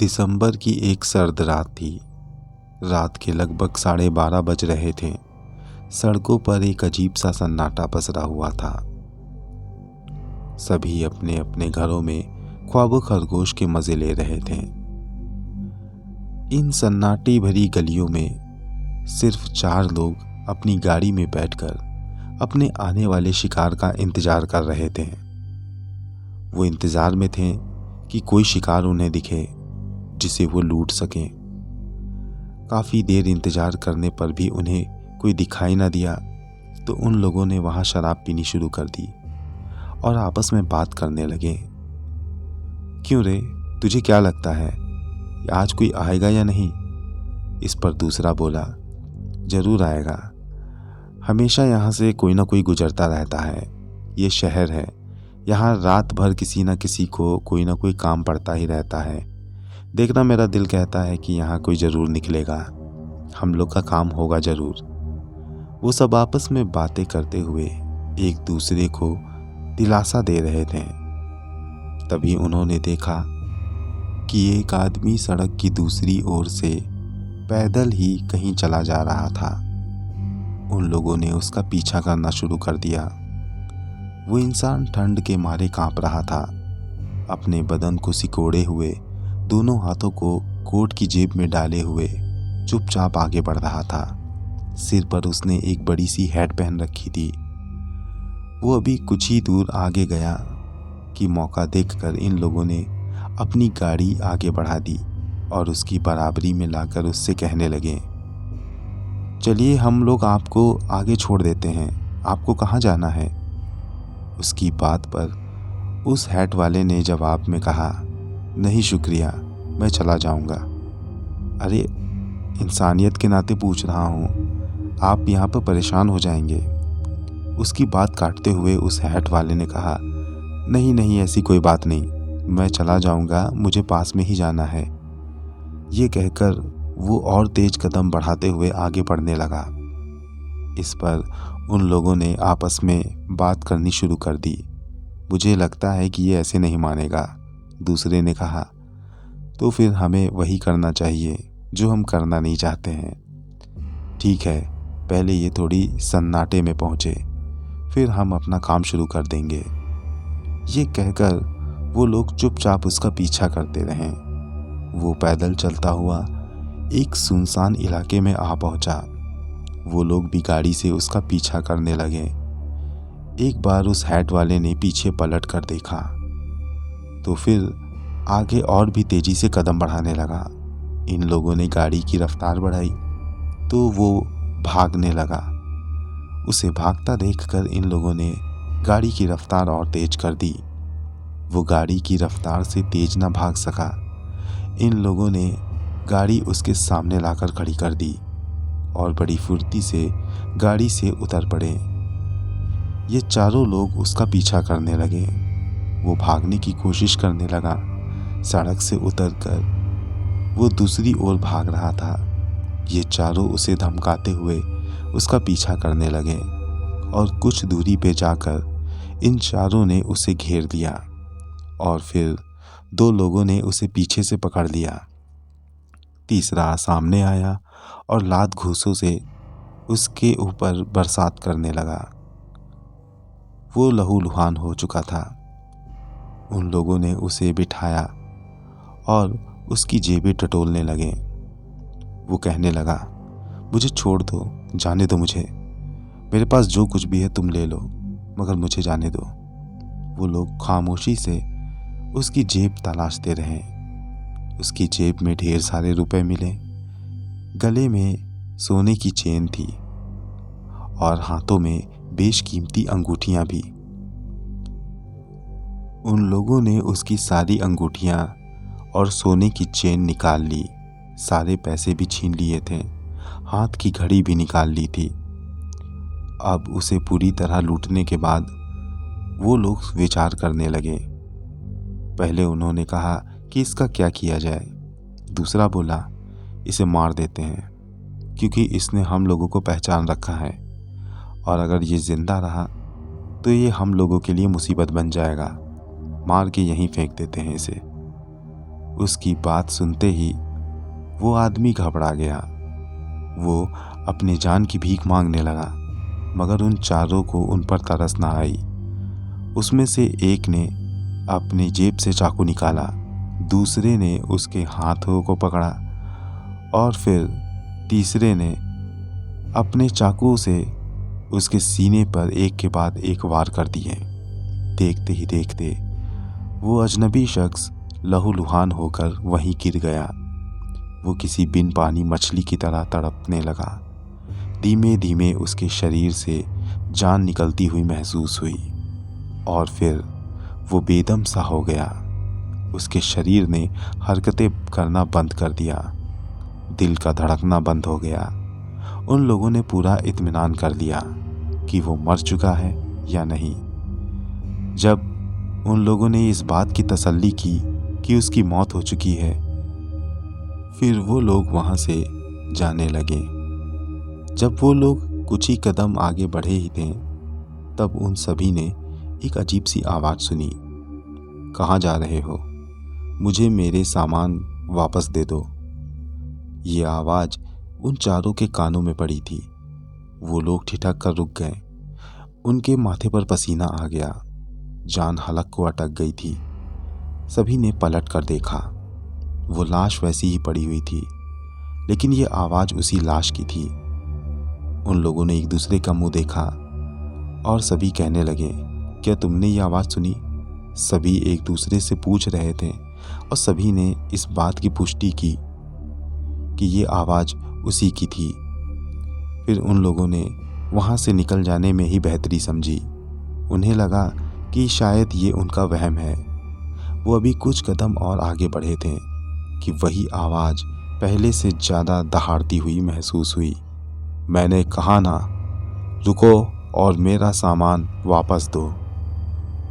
दिसंबर की एक सर्द रात थी। रात के लगभग 12:30 बज रहे थे। सड़कों पर एक अजीब सा सन्नाटा पसरा हुआ था। सभी अपने अपने घरों में ख्वाबो खरगोश के मजे ले रहे थे। इन सन्नाटी भरी गलियों में सिर्फ 4 लोग अपनी गाड़ी में बैठकर अपने आने वाले शिकार का इंतजार कर रहे थे। वो इंतजार में थे कि कोई शिकार उन्हें दिखे जिसे वो लूट सकें। काफ़ी देर इंतजार करने पर भी उन्हें कोई दिखाई ना दिया तो उन लोगों ने वहाँ शराब पीनी शुरू कर दी और आपस में बात करने लगे। क्यों रे, तुझे क्या लगता है आज कोई आएगा या नहीं? इस पर दूसरा बोला, जरूर आएगा। हमेशा यहाँ से कोई ना कोई गुजरता रहता है। ये शहर है, यहाँ रात भर किसी न किसी को कोई ना कोई काम पड़ता ही रहता है। देखना, मेरा दिल कहता है कि यहाँ कोई ज़रूर निकलेगा, हम लोग का काम होगा ज़रूर। वो सब आपस में बातें करते हुए एक दूसरे को दिलासा दे रहे थे। तभी उन्होंने देखा कि एक आदमी सड़क की दूसरी ओर से पैदल ही कहीं चला जा रहा था। उन लोगों ने उसका पीछा करना शुरू कर दिया। वो इंसान ठंड के मारे कांप रहा था। अपने बदन को सिकोड़े हुए, दोनों हाथों को कोट की जेब में डाले हुए चुपचाप आगे बढ़ रहा था। सिर पर उसने एक बड़ी सी हैट पहन रखी थी। वो अभी कुछ ही दूर आगे गया कि मौका देखकर इन लोगों ने अपनी गाड़ी आगे बढ़ा दी और उसकी बराबरी में लाकर उससे कहने लगे, चलिए हम लोग आपको आगे छोड़ देते हैं, आपको कहाँ जाना है? उसकी बात पर उस हैट वाले ने जवाब में कहा, नहीं शुक्रिया, मैं चला जाऊंगा। अरे, इंसानियत के नाते पूछ रहा हूँ, आप यहाँ पर परेशान हो जाएंगे। उसकी बात काटते हुए उस हैट वाले ने कहा, नहीं नहीं, ऐसी कोई बात नहीं, मैं चला जाऊंगा, मुझे पास में ही जाना है। ये कहकर वो और तेज कदम बढ़ाते हुए आगे बढ़ने लगा। इस पर उन लोगों ने आपस में बात करनी शुरू कर दी। मुझे लगता है कि ये ऐसे नहीं मानेगा, दूसरे ने कहा। तो फिर हमें वही करना चाहिए जो हम करना नहीं चाहते हैं। ठीक है, पहले ये थोड़ी सन्नाटे में पहुँचे, फिर हम अपना काम शुरू कर देंगे। ये कहकर वो लोग चुपचाप उसका पीछा करते रहे। वो पैदल चलता हुआ एक सुनसान इलाके में आ पहुंचा। वो लोग भी गाड़ी से उसका पीछा करने लगे। एक बार उस हैट वाले ने पीछे पलट कर देखा तो फिर आगे और भी तेजी से कदम बढ़ाने लगा। इन लोगों ने गाड़ी की रफ्तार बढ़ाई तो वो भागने लगा। उसे भागता देखकर इन लोगों ने गाड़ी की रफ्तार और तेज कर दी। वो गाड़ी की रफ्तार से तेज ना भाग सका। इन लोगों ने गाड़ी उसके सामने लाकर खड़ी कर दी और बड़ी फुर्ती से गाड़ी से उतर पड़े। ये चारों लोग उसका पीछा करने लगे। वो भागने की कोशिश करने लगा। सड़क से उतरकर वो दूसरी ओर भाग रहा था। ये चारों उसे धमकाते हुए उसका पीछा करने लगे और कुछ दूरी पे जाकर इन चारों ने उसे घेर लिया और फिर 2 लोगों ने उसे पीछे से पकड़ लिया। तीसरा सामने आया और लात घूंसों से उसके ऊपर बरसात करने लगा। वो लहूलुहान हो चुका था। उन लोगों ने उसे बिठाया और उसकी जेबें टटोलने लगे। वो कहने लगा, मुझे छोड़ दो, जाने दो मुझे, मेरे पास जो कुछ भी है तुम ले लो, मगर मुझे जाने दो। वो लोग खामोशी से उसकी जेब तलाशते रहे। उसकी जेब में ढेर सारे रुपए मिले। गले में सोने की चेन थी और हाथों में बेशकीमती अंगूठियां भी। उन लोगों ने उसकी सारी अंगूठियां और सोने की चेन निकाल ली। सारे पैसे भी छीन लिए थे। हाथ की घड़ी भी निकाल ली थी। अब उसे पूरी तरह लूटने के बाद वो लोग विचार करने लगे। पहले उन्होंने कहा कि इसका क्या किया जाए। दूसरा बोला, इसे मार देते हैं क्योंकि इसने हम लोगों को पहचान रखा है और अगर ये जिंदा रहा तो ये हम लोगों के लिए मुसीबत बन जाएगा, मार के यहीं फेंक देते हैं इसे। उसकी बात सुनते ही वो आदमी घबरा गया। वो अपने जान की भीख मांगने लगा, मगर उन चारों को उन पर तरस ना आई। उसमें से एक ने अपनी जेब से चाकू निकाला, दूसरे ने उसके हाथों को पकड़ा और फिर तीसरे ने अपने चाकू से उसके सीने पर एक के बाद एक वार कर दिए। देखते ही देखते वो अजनबी शख्स लहूलुहान होकर वहीं गिर गया। वो किसी बिन पानी मछली की तरह तड़पने लगा। धीमे धीमे उसके शरीर से जान निकलती हुई महसूस हुई और फिर वो बेदम सा हो गया। उसके शरीर ने हरकतें करना बंद कर दिया, दिल का धड़कना बंद हो गया। उन लोगों ने पूरा इत्मीनान कर लिया कि वो मर चुका है या नहीं। जब उन लोगों ने इस बात की तसल्ली की कि उसकी मौत हो चुकी है, फिर वो लोग वहाँ से जाने लगे। जब वो लोग कुछ ही कदम आगे बढ़े ही थे, तब उन सभी ने एक अजीब सी आवाज़ सुनी। कहाँ जा रहे हो? मुझे मेरे सामान वापस दे दो। ये आवाज़ उन चारों के कानों में पड़ी थी। वो लोग ठिठक कर रुक गए। उनके माथे पर पसीना आ गया, जान हलक को अटक गई थी। सभी ने पलट कर देखा। वो लाश वैसी ही पड़ी हुई थी, लेकिन ये आवाज़ उसी लाश की थी। उन लोगों ने एक दूसरे का मुंह देखा और सभी कहने लगे, क्या तुमने ये आवाज़ सुनी? सभी एक दूसरे से पूछ रहे थे और सभी ने इस बात की पुष्टि की कि ये आवाज़ उसी की थी। फिर उन लोगों ने वहाँ से निकल जाने में ही बेहतरी समझी। उन्हें लगा कि शायद ये उनका वहम है। वो अभी कुछ कदम और आगे बढ़े थे कि वही आवाज़ पहले से ज़्यादा दहाड़ती हुई महसूस हुई। मैंने कहा ना, रुको और मेरा सामान वापस दो।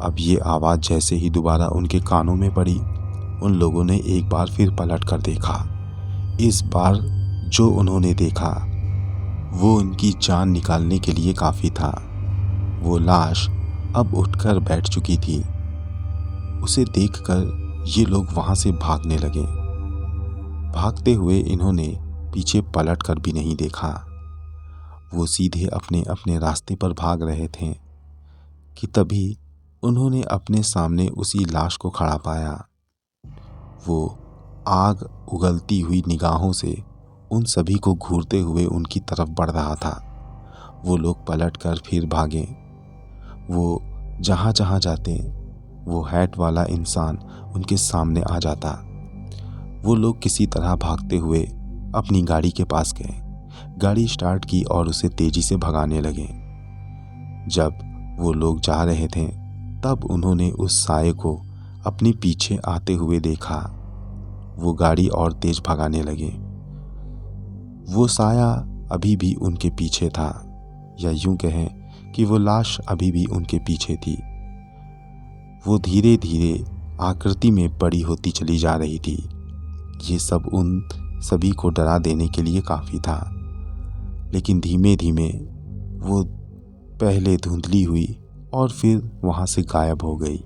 अब ये आवाज़ जैसे ही दोबारा उनके कानों में पड़ी, उन लोगों ने एक बार फिर पलट कर देखा। इस बार जो उन्होंने देखा वो उनकी जान निकालने के लिए काफ़ी था। वो लाश अब उठकर बैठ चुकी थी। उसे देखकर ये लोग वहाँ से भागने लगे। भागते हुए इन्होंने पीछे पलट कर भी नहीं देखा। वो सीधे अपने अपने रास्ते पर भाग रहे थे कि तभी उन्होंने अपने सामने उसी लाश को खड़ा पाया। वो आग उगलती हुई निगाहों से उन सभी को घूरते हुए उनकी तरफ बढ़ रहा था। वो लोग पलटकर फिर भागे। वो जहाँ जहाँ जाते वो हैट वाला इंसान उनके सामने आ जाता। वो लोग किसी तरह भागते हुए अपनी गाड़ी के पास गए, गाड़ी स्टार्ट की और उसे तेजी से भगाने लगे। जब वो लोग जा रहे थे तब उन्होंने उस साये को अपने पीछे आते हुए देखा। वो गाड़ी और तेज भगाने लगे। वो साया अभी भी उनके पीछे था, या यूं कहें कि वो लाश अभी भी उनके पीछे थी। वो धीरे धीरे आकृति में बड़ी होती चली जा रही थी। ये सब उन सभी को डरा देने के लिए काफ़ी था, लेकिन धीमे धीमे वो पहले धुंधली हुई और फिर वहाँ से गायब हो गई।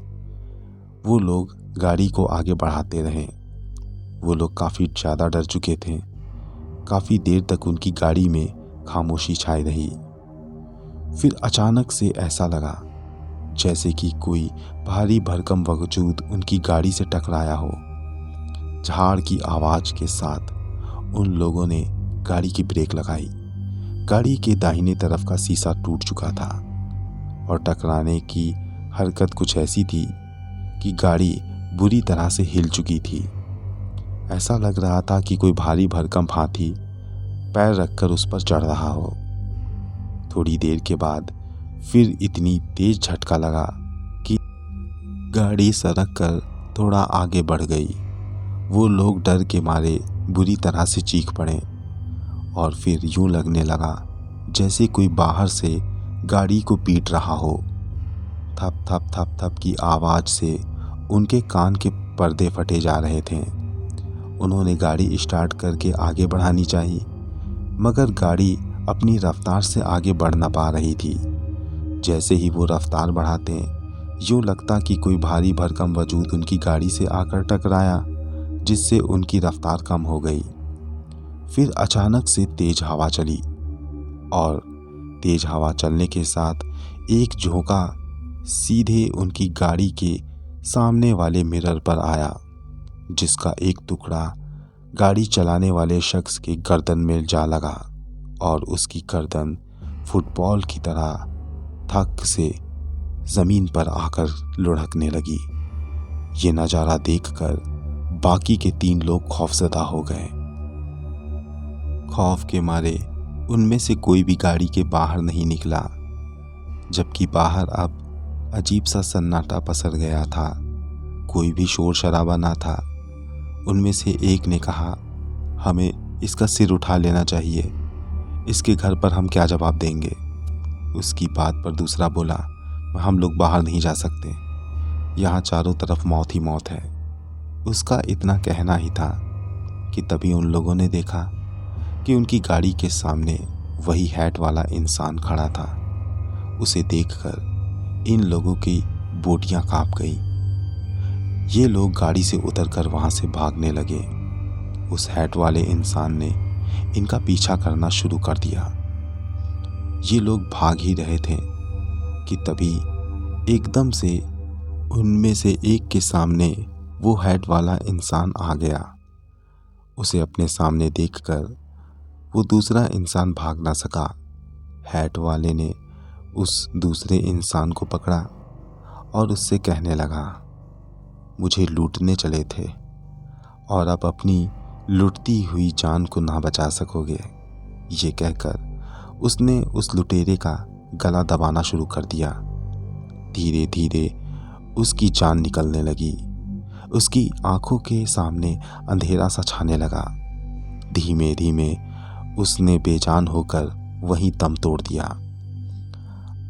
वो लोग गाड़ी को आगे बढ़ाते रहे। वो लोग काफ़ी ज़्यादा डर चुके थे। काफ़ी देर तक उनकी गाड़ी में खामोशी छाई रही। फिर अचानक से ऐसा लगा जैसे कि कोई भारी भरकम वजूद उनकी गाड़ी से टकराया हो। झाड़ की आवाज़ के साथ उन लोगों ने गाड़ी की ब्रेक लगाई। गाड़ी के दाहिने तरफ का शीशा टूट चुका था और टकराने की हरकत कुछ ऐसी थी कि गाड़ी बुरी तरह से हिल चुकी थी। ऐसा लग रहा था कि कोई भारी भरकम हाथी पैर रखकर उस पर चढ़ रहा हो। थोड़ी देर के बाद फिर इतनी तेज झटका लगा कि गाड़ी सरक कर थोड़ा आगे बढ़ गई। वो लोग डर के मारे बुरी तरह से चीख पड़े और फिर यूं लगने लगा जैसे कोई बाहर से गाड़ी को पीट रहा हो। थप थप थप थप की आवाज़ से उनके कान के पर्दे फटे जा रहे थे। उन्होंने गाड़ी स्टार्ट करके आगे बढ़ानी चाहिए, मगर गाड़ी अपनी रफ्तार से आगे बढ़ ना पा रही थी। जैसे ही वो रफ्तार बढ़ाते यूं लगता कि कोई भारी भरकम वजूद उनकी गाड़ी से आकर टकराया। जिससे उनकी रफ्तार कम हो गई। फिर अचानक से तेज हवा चली और तेज हवा चलने के साथ एक झोंका सीधे उनकी गाड़ी के सामने वाले मिरर पर आया, जिसका एक टुकड़ा गाड़ी चलाने वाले शख्स के गर्दन में जा लगा और उसकी गर्दन फुटबॉल की तरह थक से जमीन पर आकर लुढ़कने लगी। ये नज़ारा देखकर बाकी के 3 लोग खौफजदा हो गए। खौफ के मारे उनमें से कोई भी गाड़ी के बाहर नहीं निकला, जबकि बाहर अब अजीब सा सन्नाटा पसर गया था। कोई भी शोर शराबा ना था। उनमें से एक ने कहा, हमें इसका सिर उठा लेना चाहिए, इसके घर पर हम क्या जवाब देंगे। उसकी बात पर दूसरा बोला, हम लोग बाहर नहीं जा सकते, यहाँ चारों तरफ मौत ही मौत है। उसका इतना कहना ही था कि तभी उन लोगों ने देखा कि उनकी गाड़ी के सामने वही हैट वाला इंसान खड़ा था। उसे देखकर इन लोगों की बोटियां कांप गई। ये लोग गाड़ी से उतरकर वहां से भागने लगे। उस हैट वाले इंसान ने इनका पीछा करना शुरू कर दिया। ये लोग भाग ही रहे थे कि तभी एकदम से उनमें से एक के सामने वो हैट वाला इंसान आ गया। उसे अपने सामने देखकर वो दूसरा इंसान भाग ना सका। हैट वाले ने उस दूसरे इंसान को पकड़ा और उससे कहने लगा, मुझे लूटने चले थे और अब अपनी लुटती हुई जान को ना बचा सकोगे। ये कहकर उसने उस लुटेरे का गला दबाना शुरू कर दिया। धीरे धीरे उसकी जान निकलने लगी। उसकी आंखों के सामने अंधेरा सा छाने लगा। धीमे धीमे उसने बेजान होकर वहीं दम तोड़ दिया।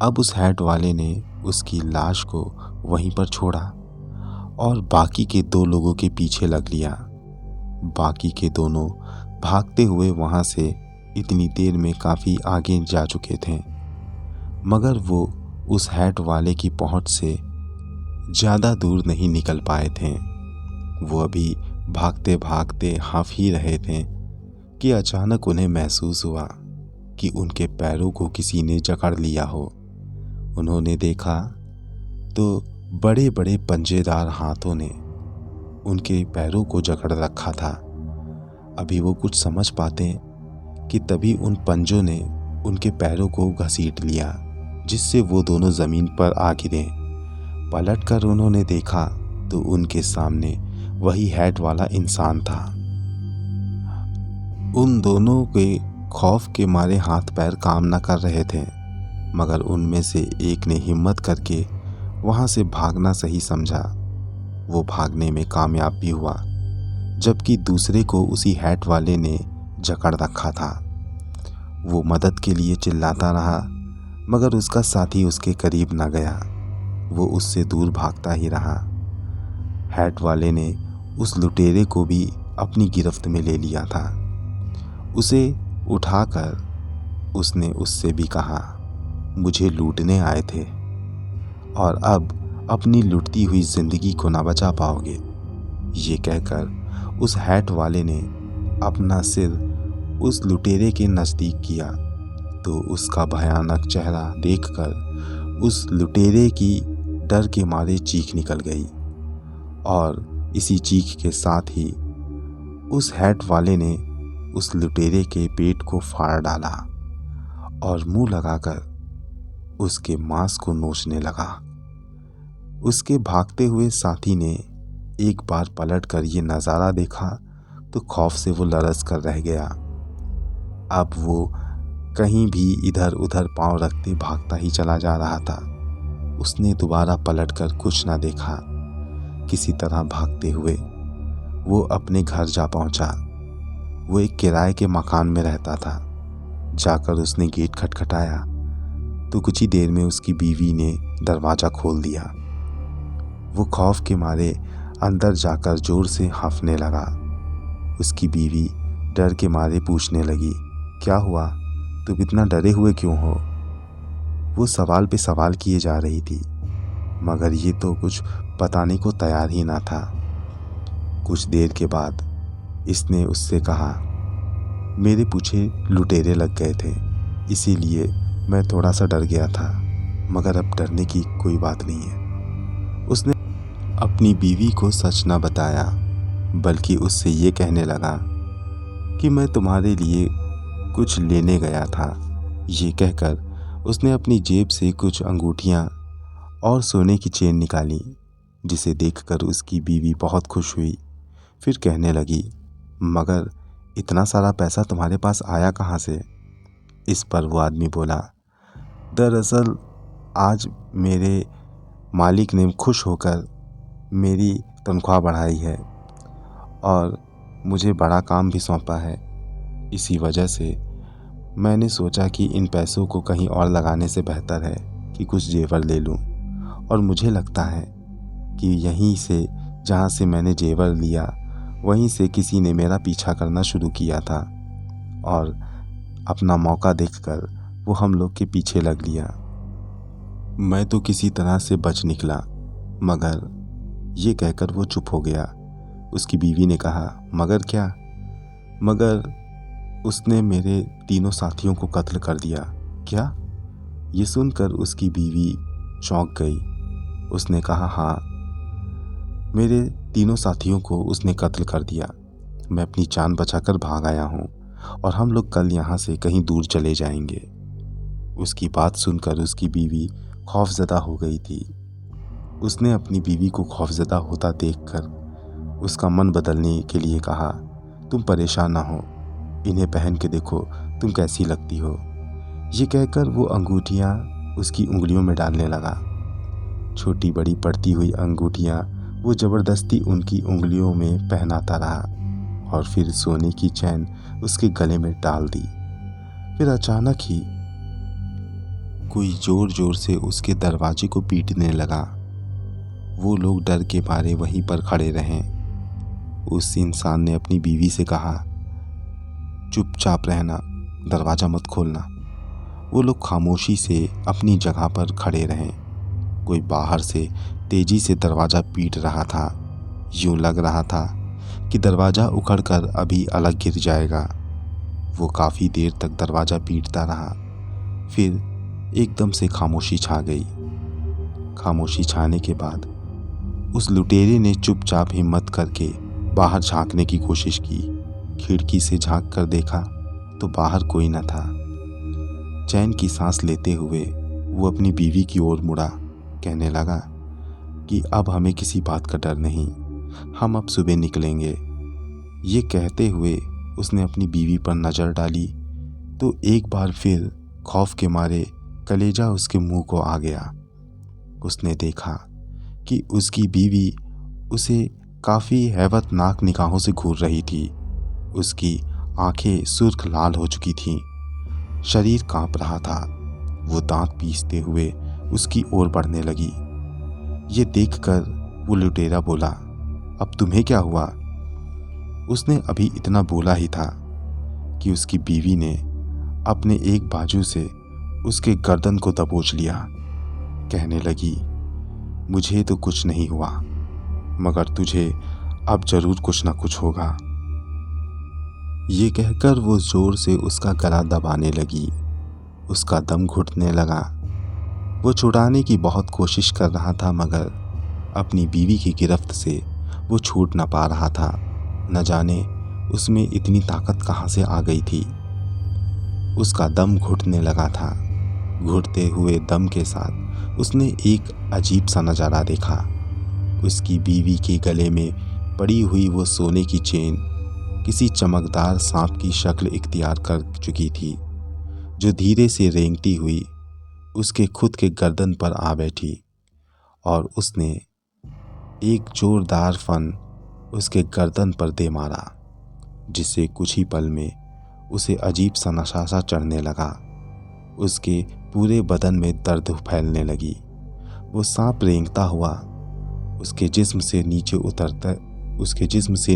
अब उस हैट वाले ने उसकी लाश को वहीं पर छोड़ा और बाकी के 2 लोगों के पीछे लग लिया। बाकी के दोनों भागते हुए वहां से इतनी देर में काफ़ी आगे जा चुके थे, मगर वो उस हैट वाले की पहुंच से ज़्यादा दूर नहीं निकल पाए थे। वो अभी भागते भागते हाफ ही रहे थे कि अचानक उन्हें महसूस हुआ कि उनके पैरों को किसी ने जकड़ लिया हो। उन्होंने देखा तो बड़े बड़े पंजेदार हाथों ने उनके पैरों को जकड़ रखा था। अभी वो कुछ समझ पाते कि तभी उन पंजों ने उनके पैरों को घसीट लिया, जिससे वो दोनों ज़मीन पर आ गिरे। पलटकर उन्होंने देखा तो उनके सामने वही हैट वाला इंसान था। उन दोनों के खौफ के मारे हाथ पैर काम न कर रहे थे, मगर उनमें से एक ने हिम्मत करके वहां से भागना सही समझा। वो भागने में कामयाब भी हुआ, जबकि दूसरे को उसी हैट वाले ने जकड़ रखा था। वो मदद के लिए चिल्लाता रहा, मगर उसका साथी उसके करीब न गया। वो उससे दूर भागता ही रहा। हैट वाले ने उस लुटेरे को भी अपनी गिरफ्त में ले लिया था। उसे उठाकर उसने उससे भी कहा, मुझे लूटने आए थे और अब अपनी लुटती हुई जिंदगी को ना बचा पाओगे। ये कहकर उस हैट वाले ने अपना सिर उस लुटेरे के नज़दीक किया तो उसका भयानक चेहरा देखकर उस लुटेरे की डर के मारे चीख निकल गई और इसी चीख के साथ ही उस हैट वाले ने उस लुटेरे के पेट को फाड़ डाला और मुंह लगाकर उसके मांस को नोचने लगा। उसके भागते हुए साथी ने एक बार पलटकर ये नज़ारा देखा तो खौफ से वो लरज़ कर रह गया। अब वो कहीं भी इधर उधर पांव रखते भागता ही चला जा रहा था। उसने दोबारा पलटकर कुछ ना देखा। किसी तरह भागते हुए वो अपने घर जा पहुंचा। वो एक किराए के मकान में रहता था। जाकर उसने गेट खटखटाया तो कुछ ही देर में उसकी बीवी ने दरवाज़ा खोल दिया। वो खौफ के मारे अंदर जाकर ज़ोर से हाँफने लगा। उसकी बीवी डर के मारे पूछने लगी, क्या हुआ, तुम इतना डरे हुए क्यों हो? वो सवाल पे सवाल किए जा रही थी, मगर ये तो कुछ बताने को तैयार ही ना था। कुछ देर के बाद इसने उससे कहा, मेरे पीछे लुटेरे लग गए थे, इसीलिए मैं थोड़ा सा डर गया था, मगर अब डरने की कोई बात नहीं है। उसने अपनी बीवी को सच न बताया, बल्कि उससे ये कहने लगा कि मैं तुम्हारे लिए कुछ लेने गया था। ये कहकर उसने अपनी जेब से कुछ अंगूठियाँ और सोने की चेन निकाली, जिसे देखकर उसकी बीवी बहुत खुश हुई। फिर कहने लगी, मगर इतना सारा पैसा तुम्हारे पास आया कहाँ से? इस पर वो आदमी बोला, दरअसल आज मेरे मालिक ने खुश होकर मेरी तनख्वाह बढ़ाई है और मुझे बड़ा काम भी सौंपा है। इसी वजह से मैंने सोचा कि इन पैसों को कहीं और लगाने से बेहतर है कि कुछ जेवर ले लूं। और मुझे लगता है कि यहीं से, जहां से मैंने जेवर लिया, वहीं से किसी ने मेरा पीछा करना शुरू किया था और अपना मौका देखकर वो हम लोग के पीछे लग लिया। मैं तो किसी तरह से बच निकला, मगर ये कहकर वो चुप हो गया। उसकी बीवी ने कहा, मगर क्या? मगर उसने मेरे तीनों साथियों को कत्ल कर दिया। क्या? ये सुनकर उसकी बीवी चौंक गई। उसने कहा, हाँ, मेरे तीनों साथियों को उसने कत्ल कर दिया। मैं अपनी जान बचाकर भाग आया हूँ और हम लोग कल यहाँ से कहीं दूर चले जाएंगे। उसकी बात सुनकर उसकी बीवी खौफजदा हो गई थी। उसने अपनी बीवी को खौफजदा होता देखकर उसका मन बदलने के लिए कहा, तुम परेशान ना हो, इन्हें पहन के देखो तुम कैसी लगती हो। ये कहकर वो अंगूठियाँ उसकी उंगलियों में डालने लगा। छोटी बड़ी पड़ती हुई अंगूठियाँ वो ज़बरदस्ती उनकी उंगलियों में पहनाता रहा और फिर सोने की चैन उसके गले में डाल दी। फिर अचानक ही कोई ज़ोर ज़ोर से उसके दरवाजे को पीटने लगा। वो लोग डर के मारे वहीं पर खड़े रहे। उस इंसान ने अपनी बीवी से कहा, चुपचाप रहना, दरवाज़ा मत खोलना। वो लोग खामोशी से अपनी जगह पर खड़े रहे। कोई बाहर से तेजी से दरवाज़ा पीट रहा था। यूं लग रहा था कि दरवाज़ा उखड़कर अभी अलग गिर जाएगा। वो काफ़ी देर तक दरवाज़ा पीटता रहा। फिर एकदम से खामोशी छा गई। खामोशी छाने के बाद उस लुटेरे ने चुपचाप हिम्मत करके बाहर झांकने की कोशिश की। खिड़की से झांक कर देखा तो बाहर कोई न था। चैन की सांस लेते हुए वो अपनी बीवी की ओर मुड़ा। कहने लगा कि अब हमें किसी बात का डर नहीं, हम अब सुबह निकलेंगे। ये कहते हुए उसने अपनी बीवी पर नज़र डाली तो एक बार फिर खौफ के मारे कलेजा उसके मुंह को आ गया। उसने देखा कि उसकी बीवी उसे काफ़ी हैबतनाक निगाहों से घूर रही थी। उसकी आंखें सुर्ख लाल हो चुकी थीं, शरीर कांप रहा था। वो दांत पीसते हुए उसकी ओर बढ़ने लगी। ये देखकर वो लुटेरा बोला, अब तुम्हें क्या हुआ? उसने अभी इतना बोला ही था कि उसकी बीवी ने अपने एक बाजू से उसके गर्दन को दबोच लिया। कहने लगी, मुझे तो कुछ नहीं हुआ, मगर तुझे अब जरूर कुछ ना कुछ होगा। ये कहकर वो जोर से उसका गला दबाने लगी। उसका दम घुटने लगा। वो छुड़ाने की बहुत कोशिश कर रहा था, मगर अपनी बीवी की गिरफ्त से वो छूट ना पा रहा था। न जाने उसमें इतनी ताकत कहाँ से आ गई थी। उसका दम घुटने लगा था। घुटते हुए दम के साथ उसने एक अजीब सा नज़ारा देखा। उसकी बीवी के गले में पड़ी हुई वो सोने की चेन किसी चमकदार सांप की शक्ल इख्तियार कर चुकी थी, जो धीरे से रेंगती हुई उसके खुद के गर्दन पर आ बैठी और उसने एक जोरदार फन उसके गर्दन पर दे मारा, जिससे कुछ ही पल में उसे अजीब सा नशा सा चढ़ने लगा। उसके पूरे बदन में दर्द फैलने लगी। वो सांप रेंगता हुआ उसके जिस्म से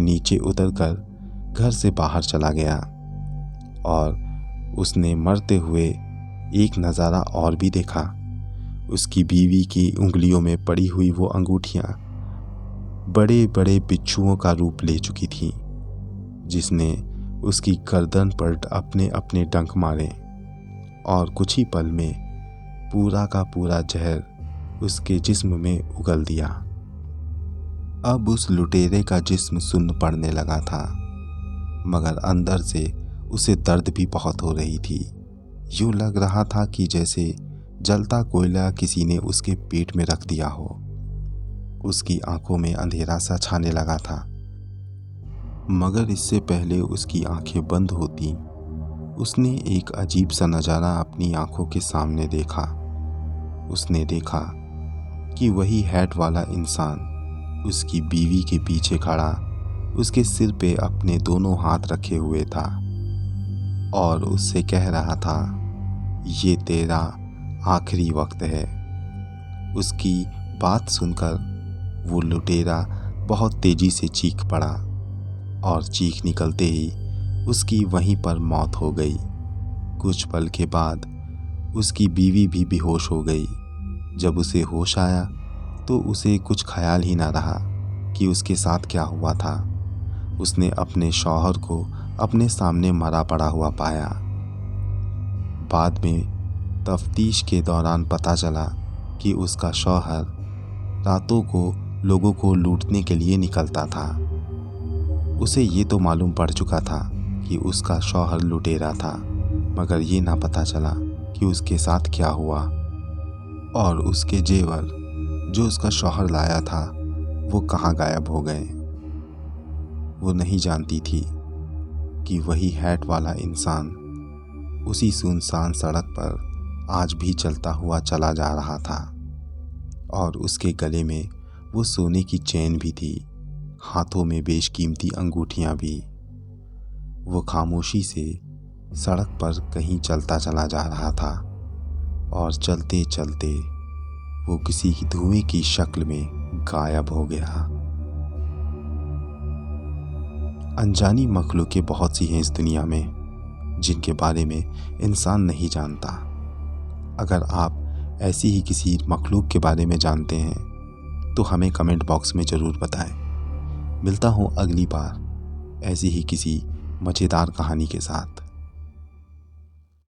नीचे उतरकर घर से बाहर चला गया। और उसने मरते हुए एक नज़ारा और भी देखा। उसकी बीवी की उंगलियों में पड़ी हुई वो अंगूठियाँ बड़े बड़े बिच्छुओं का रूप ले चुकी थी, जिसने उसकी गर्दन पर अपने अपने डंक मारे और कुछ ही पल में पूरा का पूरा जहर उसके जिस्म में उगल दिया। अब उस लुटेरे का जिस्म सुन्न पड़ने लगा था, मगर अंदर से उसे दर्द भी बहुत हो रही थी। यूं लग रहा था कि जैसे जलता कोयला किसी ने उसके पेट में रख दिया हो। उसकी आंखों में अंधेरा सा छाने लगा था, मगर इससे पहले उसकी आंखें बंद होती, उसने एक अजीब सा नज़ारा अपनी आंखों के सामने देखा। उसने देखा कि वही हैट वाला इंसान उसकी बीवी के पीछे खड़ा उसके सिर पे अपने दोनों हाथ रखे हुए था और उससे कह रहा था, ये तेरा आखिरी वक्त है। उसकी बात सुनकर वो लुटेरा बहुत तेजी से चीख पड़ा और चीख निकलते ही उसकी वहीं पर मौत हो गई। कुछ पल के बाद उसकी बीवी भी बेहोश हो गई। जब उसे होश आया तो उसे कुछ ख्याल ही ना रहा कि उसके साथ क्या हुआ था। उसने अपने शौहर को अपने सामने मरा पड़ा हुआ पाया। बाद में तफ्तीश के दौरान पता चला कि उसका शौहर रातों को लोगों को लूटने के लिए निकलता था। उसे ये तो मालूम पड़ चुका था कि उसका शौहर लुटेरा था, मगर ये ना पता चला कि उसके साथ क्या हुआ। और उसके जेवर जो उसका शौहर लाया था वो कहाँ गायब हो गए। वो नहीं जानती थी कि वही हैट वाला इंसान उसी सुनसान सड़क पर आज भी चलता हुआ चला जा रहा था और उसके गले में वो सोने की चेन भी थी, हाथों में बेशकीमती अंगूठियां भी। वो खामोशी से सड़क पर कहीं चलता चला जा रहा था और चलते चलते वो किसी धुएं की शक्ल में गायब हो गया। अनजानी मखलूक़ें बहुत सी हैं इस दुनिया में जिनके बारे में इंसान नहीं जानता। अगर आप ऐसी ही किसी मखलूक़ के बारे में जानते हैं तो हमें कमेंट बॉक्स में ज़रूर बताएं। मिलता हूँ अगली बार ऐसी ही किसी मज़ेदार कहानी के साथ।